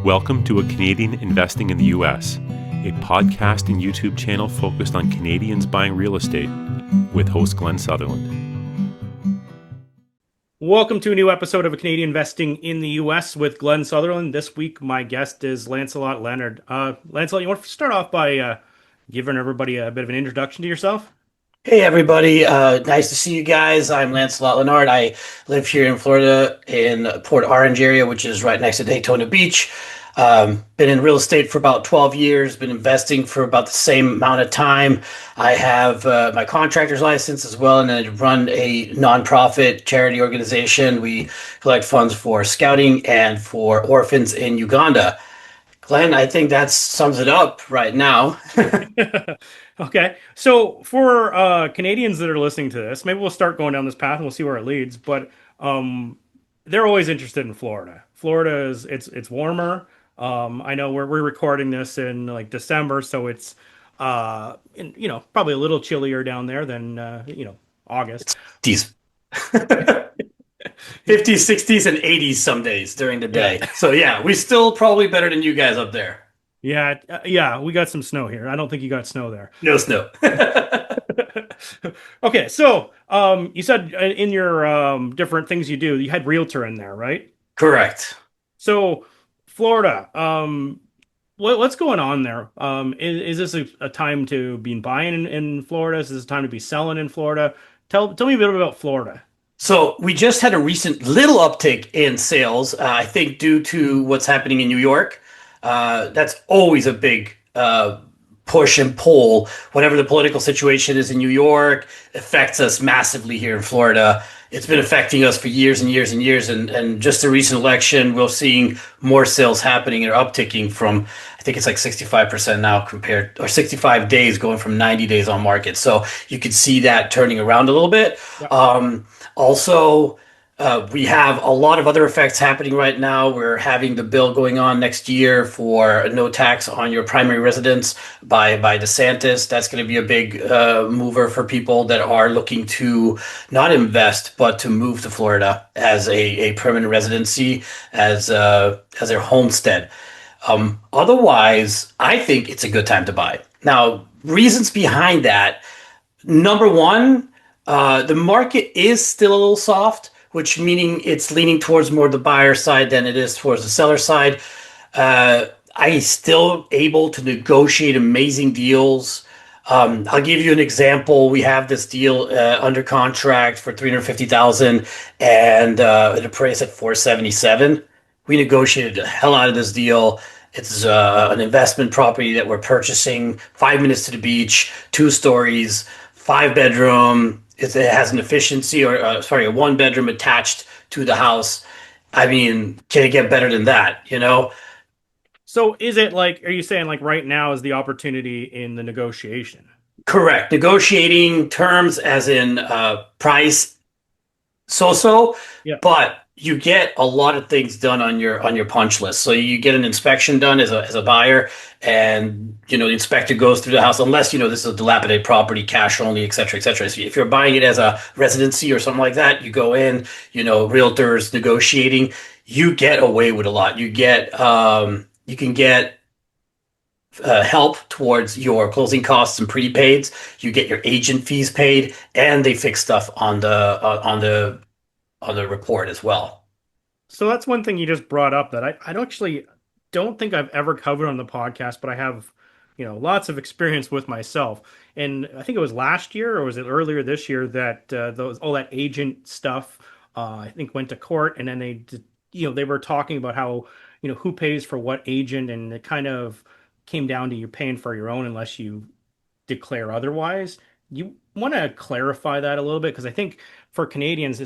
Welcome to A Canadian Investing in the U.S., a podcast and YouTube channel focused on Canadians buying real estate with host Glenn Sutherland. Welcome to a new episode of A Canadian Investing in the U.S. with Glenn Sutherland. This week, my guest is Lancelot Lennard. Lancelot, you want to start off by giving everybody a bit of an introduction to yourself? Hey everybody, nice to see you guys. I'm Lancelot Lennard. I live here in Florida in Port Orange area, which is right next to Daytona Beach. Been in real estate for about 12 years, been investing for about the same amount of time. I have my contractor's license as well, and I run a nonprofit charity organization. We collect funds for scouting and for orphans in Uganda. Glenn, I think that sums it up right now. Okay, so for Canadians that are listening to this, maybe we'll start going down this path and we'll see where it leads. But they're always interested in Florida. Florida is it's warmer. I know we're recording this in like December, so it's probably a little chillier down there than August. These 50s, 60s, and 80s some days during the day. So yeah, we're still probably better than you guys up there. Yeah, we got some snow here. I don't think you got snow there. No snow. Okay, so you said in your different things you do, you had realtor in there, right? Correct. So Florida, what's going on there? Is this a time to be buying in Florida? Is this a time to be selling in Florida? Tell me a bit about Florida. So we just had a recent little uptick in sales, I think due to what's happening in New York. That's always a big push and pull. Whatever the political situation is in New York affects us massively here in Florida. It's been affecting us for years and years and years. And just the recent election, we're seeing more sales happening or upticking from, I think it's like 65% now or 65 days going from 90 days on market. So you could see that turning around a little bit. Yep. We have a lot of other effects happening right now. We're having the bill going on next year for no tax on your primary residence by DeSantis. That's going to be a big mover for people that are looking to not invest, but to move to Florida as a permanent residency, as their homestead. Otherwise, I think it's a good time to buy. Now, reasons behind that. Number one, the market is still a little soft, which meaning it's leaning towards more the buyer side than it is towards the seller side. I still able to negotiate amazing deals. I'll give you an example. We have this deal under contract for $350,000 and the price at $477,000. We negotiated the hell out of this deal. It's an investment property that we're purchasing, 5 minutes to the beach, 2 stories, 5-bedroom. It has an efficiency a 1-bedroom attached to the house. I mean, can it get better than that, So is it like, are you saying like right now is the opportunity in the negotiation? Correct. Negotiating terms as in price, yeah. But you get a lot of things done on your punch list. So you get an inspection done as a buyer, and the inspector goes through the house, unless this is a dilapidated property, cash only, et cetera, et cetera. So if you're buying it as a residency or something like that, you go in, realtors negotiating, you get away with a lot. You get you can get help towards your closing costs and prepaids. You get your agent fees paid, and they fix stuff on the report as well. So that's one thing you just brought up that I actually don't think I've ever covered on the podcast, but I have, lots of experience with myself. And I think it was last year, or was it earlier this year, that all that agent stuff, I think went to court, and then they were talking about how, who pays for what agent, and it kind of came down to you paying for your own unless you declare otherwise. You want to clarify that a little bit, because I think for Canadians,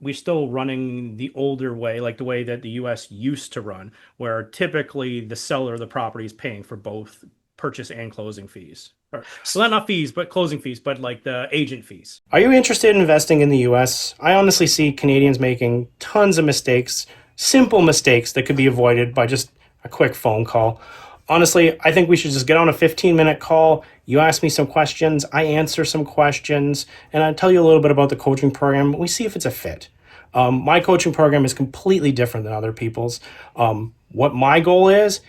we're still running the older way, like the way that the US used to run, where typically the seller of the property is paying for both purchase and closing fees. So not fees, but closing fees, but like the agent fees. Are you interested in investing in the US? I honestly see Canadians making tons of mistakes, simple mistakes that could be avoided by just a quick phone call. Honestly, I think we should just get on a 15-minute call. You ask me some questions, I answer some questions, and I tell you a little bit about the coaching program. We see if it's a fit. My coaching program is completely different than other people's. What my goal is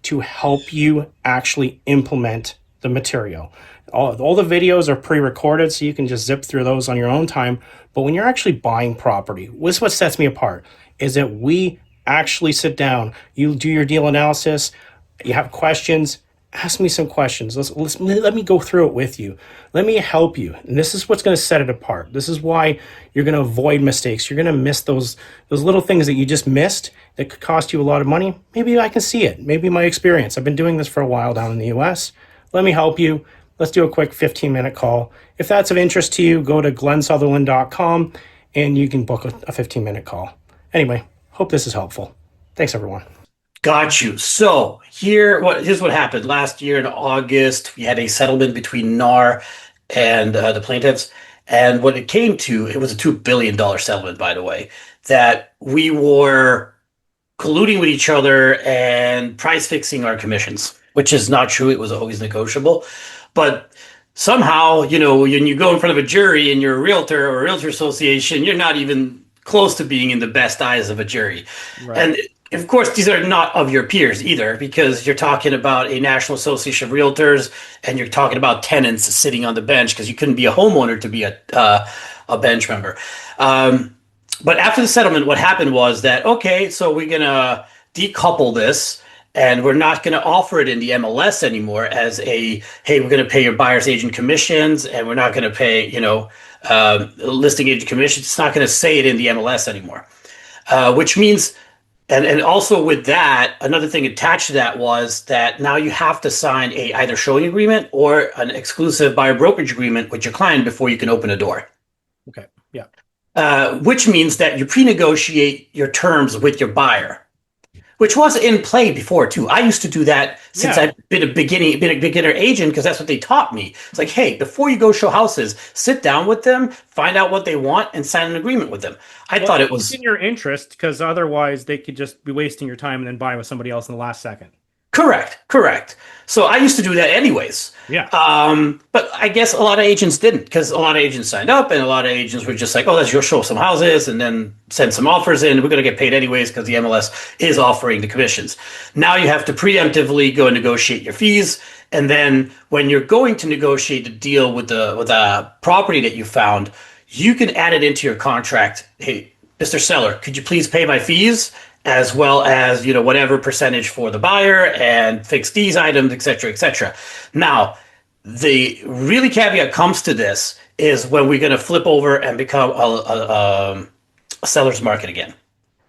to help you actually implement the material. All the videos are pre-recorded, so you can just zip through those on your own time. But when you're actually buying property, this is what sets me apart, is that we actually sit down, you do your deal analysis, you have questions, ask me some questions. Let me go through it with you. Let me help you. And this is what's going to set it apart. This is why you're going to avoid mistakes. You're going to miss those little things that you just missed that could cost you a lot of money. Maybe I can see it. Maybe my experience. I've been doing this for a while down in the US. Let me help you. Let's do a quick 15-minute call. If that's of interest to you, go to glensutherland.com and you can book a 15-minute call. Anyway, hope this is helpful. Thanks, everyone. Got you. So here's what happened. Last year in August, we had a settlement between NAR and the plaintiffs. And what it came to, it was a $2 billion settlement, by the way, that we were colluding with each other and price fixing our commissions, which is not true. It was always negotiable. But somehow, when you go in front of a jury and you're a realtor or a realtor association, you're not even close to being in the best eyes of a jury. Right. And of course, these are not of your peers either, because you're talking about a National Association of Realtors and you're talking about tenants sitting on the bench, because you couldn't be a homeowner to be a bench member. But after the settlement, what happened was that, okay, so we're going to decouple this. And we're not going to offer it in the MLS anymore as hey, we're going to pay your buyer's agent commissions, and we're not going to pay, listing agent commissions. It's not going to say it in the MLS anymore, which means, and also with that, another thing attached to that was that now you have to sign a either showing agreement or an exclusive buyer brokerage agreement with your client before you can open a door. Okay. Yeah. Which means that you pre-negotiate your terms with your buyer, which was in play before too. I used to do that since I've been a beginner agent, because that's what they taught me. It's like, hey, before you go show houses, sit down with them, find out what they want, and sign an agreement with them. I thought it was in your interest, because otherwise they could just be wasting your time and then buying with somebody else in the last second. Correct. So I used to do that anyways. Yeah. But I guess a lot of agents didn't, because a lot of agents signed up and a lot of agents were just like, oh, let's go show some houses and then send some offers in. We're going to get paid anyways because the MLS is offering the commissions. Now you have to preemptively go and negotiate your fees. And then when you're going to negotiate a deal with a property that you found, you can add it into your contract. Hey, Mr. Seller, could you please pay my fees, as well as, whatever percentage for the buyer and fix these items, et cetera, et cetera. Now, the really caveat comes to this is when we're going to flip over and become a seller's market again.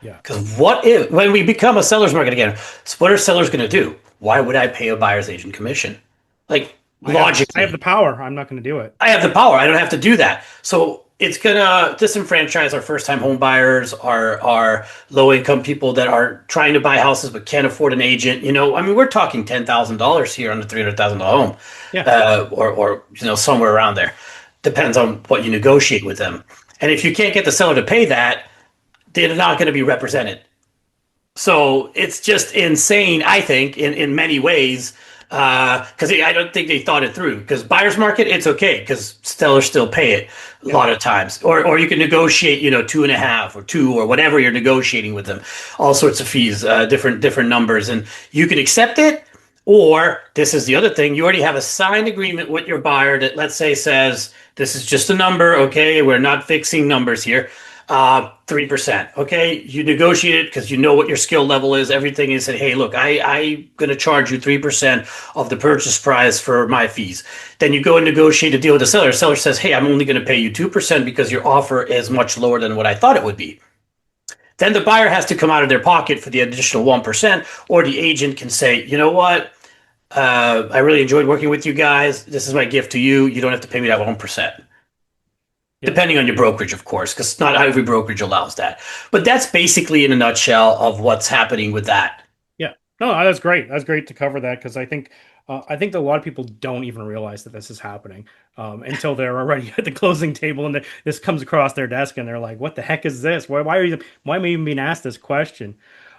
Yeah. Because when we become a seller's market again, what are sellers going to do? Why would I pay a buyer's agent commission? Like, logically. I have the power. I'm not going to do it. I have the power. I don't have to do that. So it's going to disenfranchise our first-time home buyers, our low-income people that are trying to buy houses but can't afford an agent. We're talking $10,000 here on a $300,000 home, or somewhere around there. Depends on what you negotiate with them. And if you can't get the seller to pay that, they're not going to be represented. So it's just insane, I think, in many ways. Because I don't think they thought it through. Because buyer's market, it's okay because sellers still pay it a lot of times, or you can negotiate, 2.5 or 2 or whatever you're negotiating with them, all sorts of fees, different numbers, and you can accept it. Or this is the other thing: you already have a signed agreement with your buyer that, let's say, says this is just a number. Okay, we're not fixing numbers here. 3%. Okay, you negotiate it because you know what your skill level is. Everything is said, hey, look, I'm going to charge you 3% of the purchase price for my fees. Then you go and negotiate a deal with the seller. The seller says, hey, I'm only going to pay you 2% because your offer is much lower than what I thought it would be. Then the buyer has to come out of their pocket for the additional 1%, or the agent can say, you know what? I really enjoyed working with you guys. This is my gift to you. You don't have to pay me that 1%. Depending on your brokerage, of course, because not every brokerage allows that. But that's basically in a nutshell of what's happening with that. Yeah. No, that's great. That's great to cover that, because I think that a lot of people don't even realize that this is happening until they're already at the closing table and this comes across their desk and they're like, what the heck is this? Why am I even being asked this question?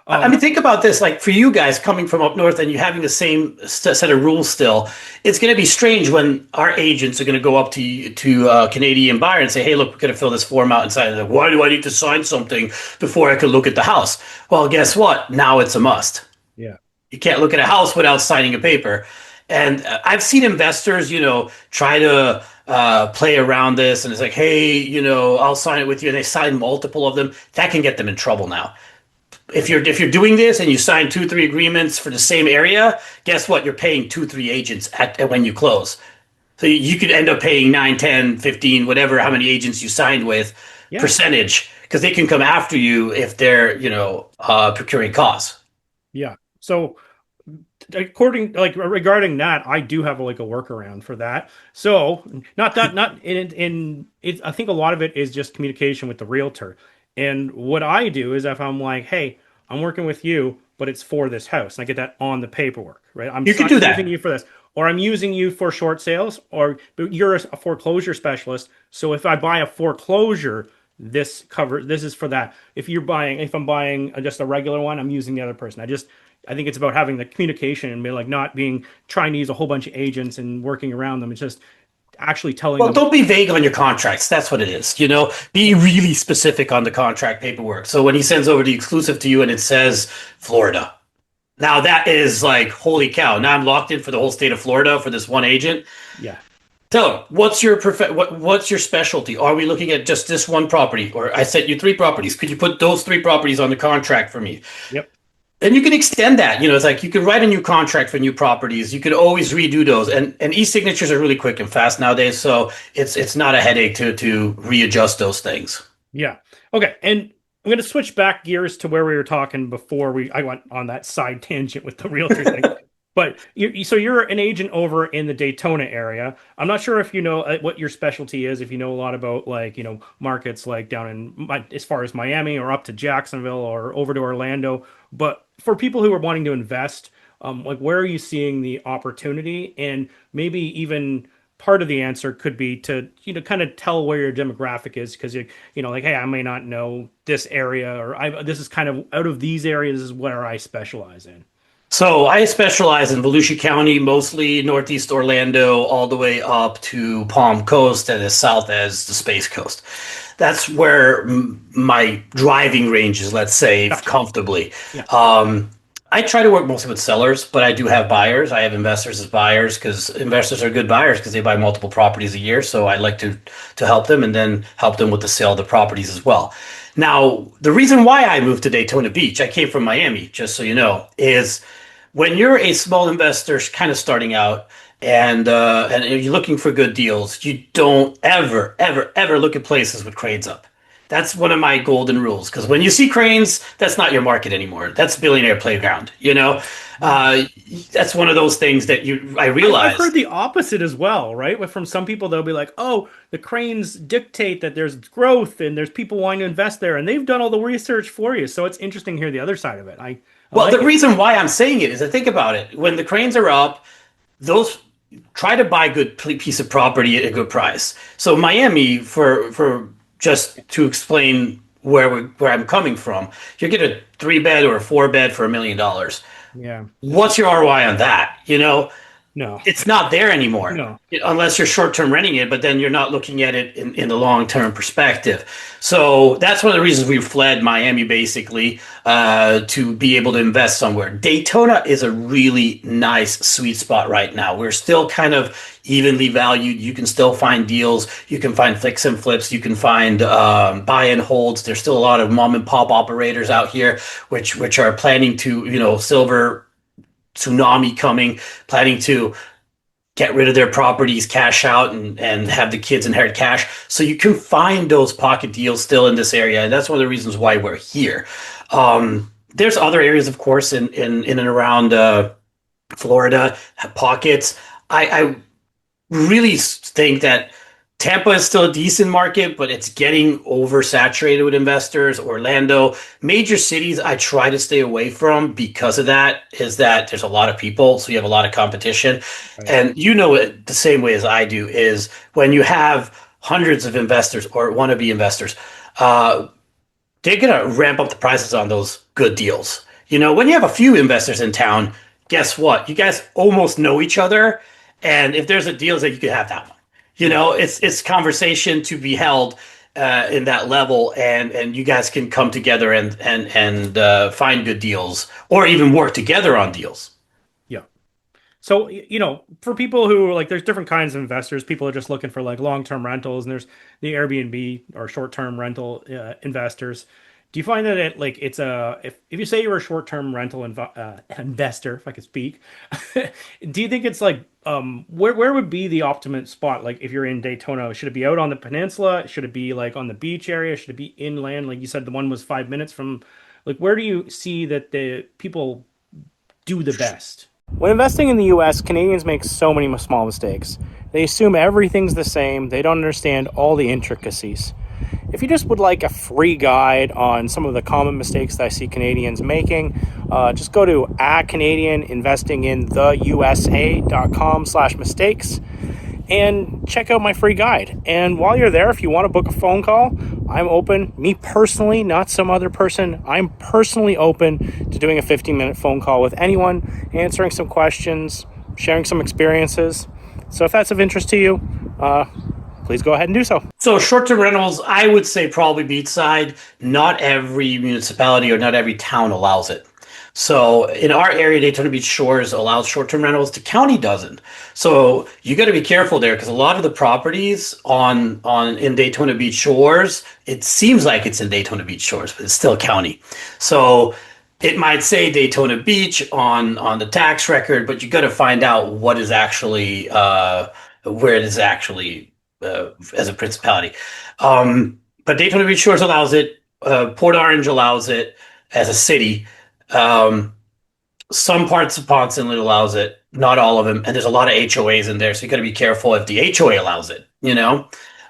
I mean, think about this. Like for you guys coming from up north and you having the same set of rules still, it's going to be strange when our agents are going to go up to a Canadian buyer and say, "Hey, look, we're going to fill this form out inside." And like, why do I need to sign something before I can look at the house? Well, guess what? Now it's a must. Yeah. You can't look at a house without signing a paper. And I've seen investors, try to play around this, and it's like, hey, I'll sign it with you, and they sign multiple of them. That can get them in trouble now. If you're doing this and you sign 2-3 agreements for the same area, guess what? You're paying 2-3 agents at when you close. So you could end up paying 9, 10, 15, whatever, how many agents you signed with, percentage, because they can come after you if they're, procuring costs. Yeah. So regarding that, I do have a workaround for that. So I think a lot of it is just communication with the realtor. And what I do is if I'm like, hey, I'm working with you, but it's for this house, and I get that on the paperwork, right? You can do that. Using you for this, or I'm using you for short sales, but you're a foreclosure specialist. So if I buy a foreclosure, this is for that. If I'm buying just a regular one, I'm using the other person. I think it's about having the communication and not trying to use a whole bunch of agents and working around them. It's just actually telling them. Don't be vague on your contracts. That's what it is. Be really specific on the contract paperwork. So when he sends over the exclusive to you and it says Florida, now that is like, holy cow. Now I'm locked in for the whole state of Florida for this one agent. Yeah. Tell him, what's your specialty? Are we looking at just this one property? Or I sent you 3 properties. Could you put those 3 properties on the contract for me? Yep. And you can extend that. It's like you could write a new contract for new properties. You could always redo those. And e-signatures are really quick and fast nowadays. So it's not a headache to readjust those things. Yeah. Okay. And I'm going to switch back gears to where we were talking before I went on that side tangent with the realtor thing. But you're an agent over in the Daytona area. I'm not sure if you know what your specialty is, if you know a lot about markets like down in as far as Miami or up to Jacksonville or over to Orlando. But for people who are wanting to invest, where are you seeing the opportunity? And maybe even part of the answer could be to kind of tell where your demographic is, because hey, I may not know this area, or this is kind of out of these areas is where I specialize in. So I specialize in Volusia County, mostly northeast Orlando, all the way up to Palm Coast and as south as the Space Coast. That's where my driving range is, let's say, comfortably. Yeah. I try to work mostly with sellers, but I do have buyers. I have investors as buyers, because investors are good buyers because they buy multiple properties a year. So I like to help them and then help them with the sale of the properties as well. Now, the reason why I moved to Daytona Beach, I came from Miami, just so you know, is when you're a small investor kind of starting out and you're looking for good deals, you don't ever, ever, ever look at places with cranes up. That's one of my golden rules, because when you see cranes, that's not your market anymore. That's billionaire playground. That's one of those things that I realize. I've heard the opposite as well, right? From some people, they'll be like, "Oh, the cranes dictate that there's growth and there's people wanting to invest there, and they've done all the research for you." So it's interesting to hear the other side of it. The reason why I'm saying it is, I think about it. When the cranes are up, those try to buy a good piece of property at a good price. So Miami, for just to explain where I'm coming from, you get a 3-bed or a 4-bed for $1 million. Yeah. What's your ROI on that? No, it's not there anymore. No. Unless you're short-term renting it, but then you're not looking at it in the long-term perspective. So that's one of the reasons we fled Miami, basically, to be able to invest somewhere. Daytona is a really nice sweet spot right now. We're still kind of evenly valued. You can still find deals. You can find fix and flips. You can find buy and holds. There's still a lot of mom and pop operators out here, which are planning to, silver tsunami coming, planning to get rid of their properties, cash out, and have the kids inherit cash. So you can find those pocket deals still in this area. And that's one of the reasons why we're here. There's other areas, of course, in and around Florida, pockets. I really think that Tampa is still a decent market, but it's getting oversaturated with investors. Orlando, major cities I try to stay away from because of that, is that there's a lot of people, so you have a lot of competition. Right. And it the same way as I do, is when you have hundreds of investors or wannabe investors, they're going to ramp up the prices on those good deals. When you have a few investors in town, guess what? You guys almost know each other. And if there's a deal that you could have that one, it's conversation to be held in that level, and you guys can come together and find good deals, or even work together on deals. Yeah. So, for people who like, there's different kinds of investors. People are just looking for like long-term rentals, and there's the Airbnb or short-term rental investors. Do you find that if you say you're a short-term rental investor, if I could speak, do you think it's like where would be the optimum spot? Like if you're in Daytona, should it be out on the peninsula? Should it be like on the beach area? Should it be inland? Like you said, the one was 5 minutes from. Like where do you see that the people do the best? When investing in the US, Canadians make so many small mistakes. They assume everything's the same. They don't understand all the intricacies. If you just would like a free guide on some of the common mistakes that I see Canadians making, just go to CanadianInvestingInTheUSA.com/mistakes and check out my free guide. And while you're there, if you want to book a phone call, I'm open. Me personally, not some other person. I'm personally open to doing a 15-minute phone call with anyone, answering some questions, sharing some experiences. So if that's of interest to you, please go ahead and do so. So short-term rentals, I would say probably beachside. Not every municipality or not every town allows it. So in our area, Daytona Beach Shores allows short-term rentals. The county doesn't. So you got to be careful there, because a lot of the properties in Daytona Beach Shores, it seems like it's in Daytona Beach Shores, but it's still county. So it might say Daytona Beach on the tax record, but you got to find out what is actually where it is actually as a principality. But Daytona Beach Shores allows it. Port Orange allows it as a city. Some parts of Ponce Inlet allows it, not all of them. And there's a lot of HOAs in there, so you got to be careful if the HOA allows it,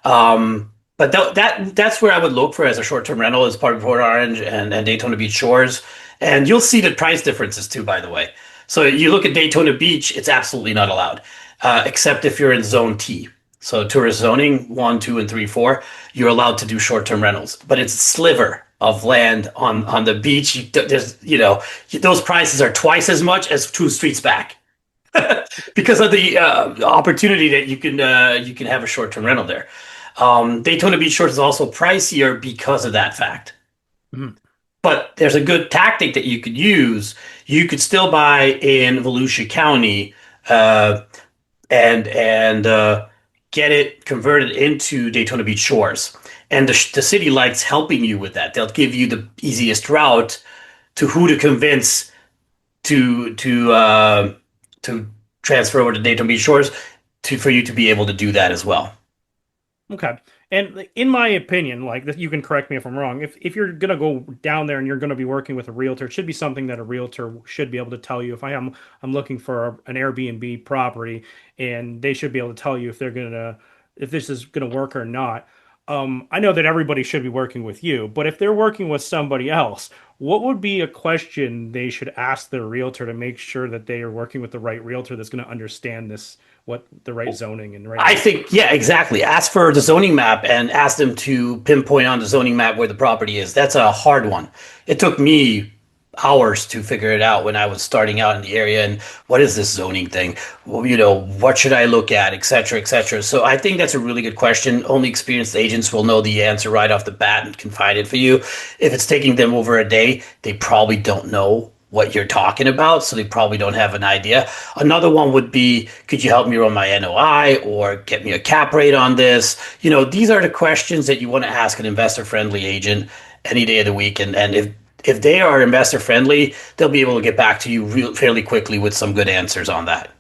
But that's where I would look for as a short-term rental, as part of Port Orange and Daytona Beach Shores. And you'll see the price differences too, by the way. So you look at Daytona Beach, it's absolutely not allowed, except if you're in Zone T. So tourist zoning 1, 2, and 3, 4, you're allowed to do short-term rentals, but it's a sliver of land on the beach. Those prices are twice as much as 2 streets back because of the opportunity that you can have a short-term rental there. Daytona Beach Shores is also pricier because of that fact. Mm-hmm. But there's a good tactic that you could use. You could still buy in Volusia County and get it converted into Daytona Beach Shores. And the city likes helping you with that. They'll give you the easiest route to who to convince to transfer over to Daytona Beach Shores for you to be able to do that as well. Okay. And in my opinion, like, you can correct me if I'm wrong, if you're going to go down there and you're going to be working with a realtor, it should be something that a realtor should be able to tell you. If I'm looking for an Airbnb property, and they should be able to tell you if this is going to work or not. I know that everybody should be working with you, but if they're working with somebody else, what would be a question they should ask their realtor to make sure that they are working with the right realtor that's going to understand what the right zoning and right? I think, yeah, exactly. Ask for the zoning map and ask them to pinpoint on the zoning map where the property is. That's a hard one. It took me hours to figure it out when I was starting out in the area. And what is this zoning thing? Well, what should I look at, et cetera, et cetera. So I think that's a really good question. Only experienced agents will know the answer right off the bat and can find it for you. If it's taking them over a day, they probably don't know what you're talking about, so they probably don't have an idea. Another one would be, could you help me run my NOI or get me a cap rate on this? These are the questions that you want to ask an investor-friendly agent any day of the week. And if they are investor friendly, they'll be able to get back to you fairly quickly with some good answers on that.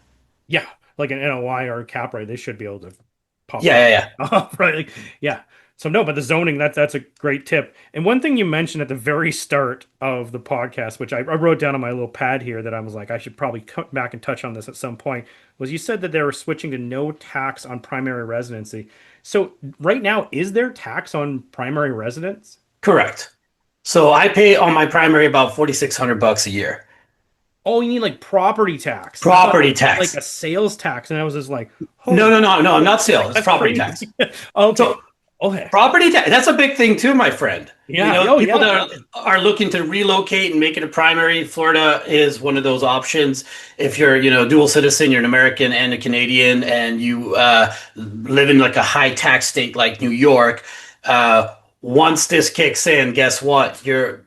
Yeah, like an NOI or a cap rate, they should be able to pop. Yeah. Right. Yeah. So no, but the zoning, that's a great tip. And one thing you mentioned at the very start of the podcast, which I wrote down on my little pad here that I was like, I should probably come back and touch on this at some point, was you said that they were switching to no tax on primary residency. So right now, is there tax on primary residence? Correct. So I pay on my primary about $4,600 a year. Oh, you need like property tax. Property tax. Like a sales tax. And I was just like, no, I'm not sales. It's property tax. Okay. Okay. Property tax, that's a big thing too, my friend. Yeah. People that are looking to relocate and make it a primary, Florida is one of those options. If you're, dual citizen, you're an American and a Canadian, and you live in like a high tax state like New York, once this kicks in, guess what? Your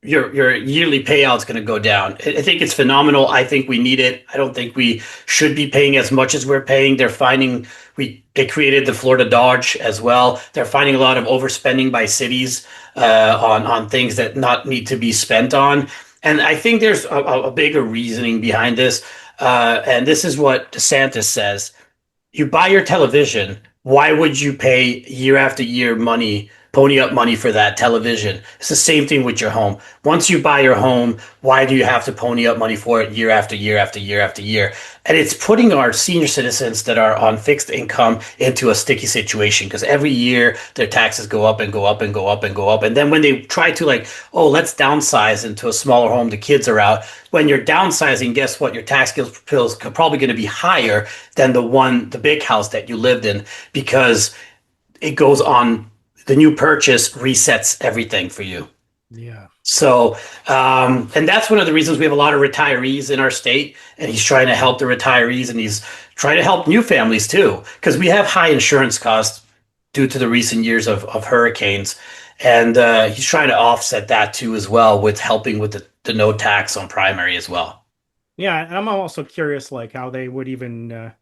yearly payout's going to go down. I think it's phenomenal. I think we need it. I don't think we should be paying as much as we're paying. They created the Florida Dodge as well. They're finding a lot of overspending by cities on things that not need to be spent on. And I think there's a bigger reasoning behind this. And this is what DeSantis says. You buy your television. Why would you pay year after year pony up money for that television? It's the same thing with your home. Once you buy your home, why do you have to pony up money for it year after year after year after year? And it's putting our senior citizens that are on fixed income into a sticky situation, because every year their taxes go up and go up and go up and go up. And then when they try to let's downsize into a smaller home, the kids are out. When you're downsizing, guess what? Your tax bills are probably going to be higher than the big house that you lived in, because it goes on. The new purchase resets everything for you. Yeah. So, and that's one of the reasons we have a lot of retirees in our state, and he's trying to help the retirees, and he's trying to help new families too, because we have high insurance costs due to the recent years of hurricanes. And he's trying to offset that too as well, with helping with the no tax on primary as well. Yeah. And I'm also curious, how they would even, do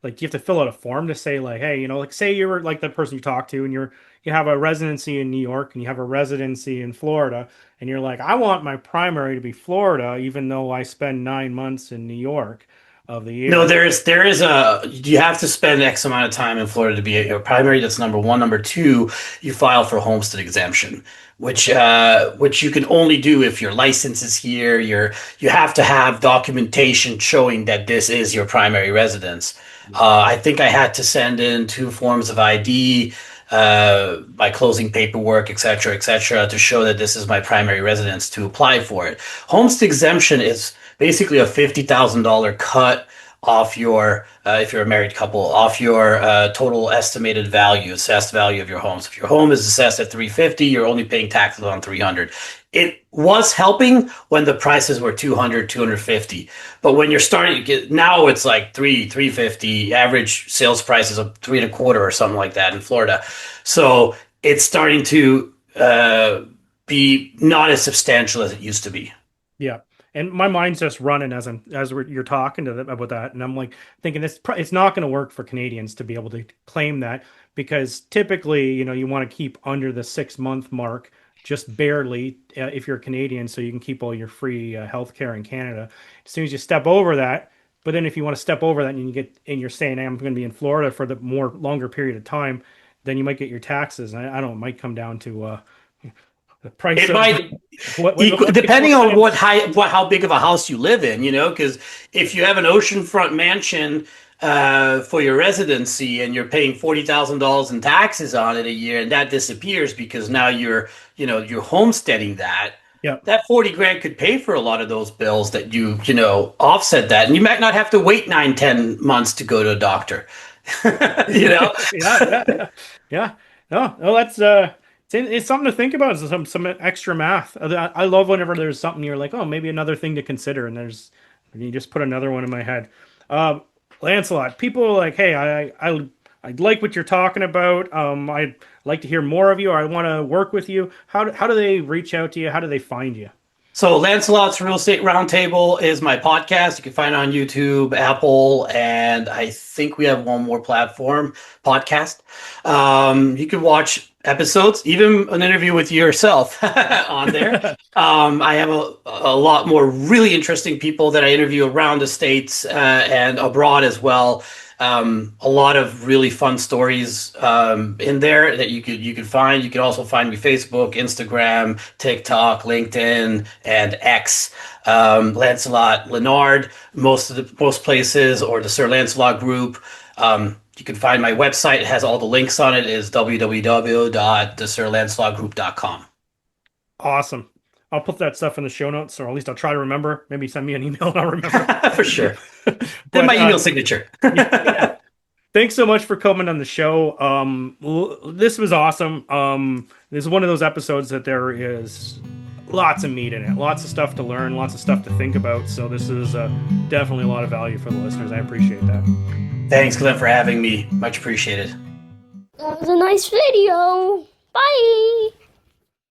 you have to fill out a form to say hey, say you're like the person you talk to, and you have a residency in New York and you have a residency in Florida, and you're like, I want my primary to be Florida, even though I spend 9 months in New York of the year. No, you have to spend X amount of time in Florida to be your primary. That's number one. Number two, you file for homestead exemption, which you can only do if your license is here. You have to have documentation showing that this is your primary residence. I think I had to send in 2 forms of ID, by closing paperwork, et cetera, to show that this is my primary residence to apply for it. Homestead exemption is basically a $50,000 cut off your, if you're a married couple, off your total estimated value, assessed value of your home. So if your home is assessed at $350, you're only paying taxes on $300. It was helping when the prices were $200, $250. But when you're starting to get, now it's like $350, average sales prices of $325 or something like that in Florida. So it's starting to be not as substantial as it used to be. Yeah. And my mind's just running you're talking to them about that, and I'm thinking it's not going to work for Canadians to be able to claim that, because typically, you want to keep under the 6-month mark, just barely, if you're Canadian, so you can keep all your free healthcare in Canada. As soon as you step over that, but then if you want to step over that and you're saying, hey, I'm going to be in Florida for the longer period of time, then you might get your taxes. And I don't know, it might come down to the price. It might, depending on how big of a house you live in, because if you have an oceanfront mansion for your residency and you're paying $40,000 in taxes on it a year, and that disappears because now you're homesteading that. Yeah, that 40 grand could pay for a lot of those bills that you offset that, and you might not have to wait 9-10 months to go to a doctor. Yeah. No, that's it's something to think about. It's some extra math. I love whenever there's something you're like, oh, maybe another thing to consider, and you just put another one in my head. Lancelot, people are like, hey, I like what you're talking about. I'd like to hear more of you, or I want to work with you. How do they reach out to you? How do they find you? So Lancelot's Real Estate Roundtable is my podcast. You can find it on YouTube, Apple, and I think we have one more platform, podcast. You can watch episodes, even an interview with yourself on there. I have a lot more really interesting people that I interview around the States and abroad as well. A lot of really fun stories in there that you could find. You can also find me Facebook, Instagram, TikTok, LinkedIn, and X. Lancelot Lennard, most places, or the Sir Lancelot Group. You can find my website. It has all the links on it. Is www.thesirlancelotgroup.com. Awesome. I'll put that stuff in the show notes, or at least I'll try to remember. Maybe send me an email and I'll remember. For sure. Then my email signature. Yeah. Thanks so much for coming on the show. This was awesome. This is one of those episodes that there is lots of meat in it, lots of stuff to learn, lots of stuff to think about. So this is definitely a lot of value for the listeners. I appreciate that. Thanks, Glenn, for having me. Much appreciated. That was a nice video. Bye.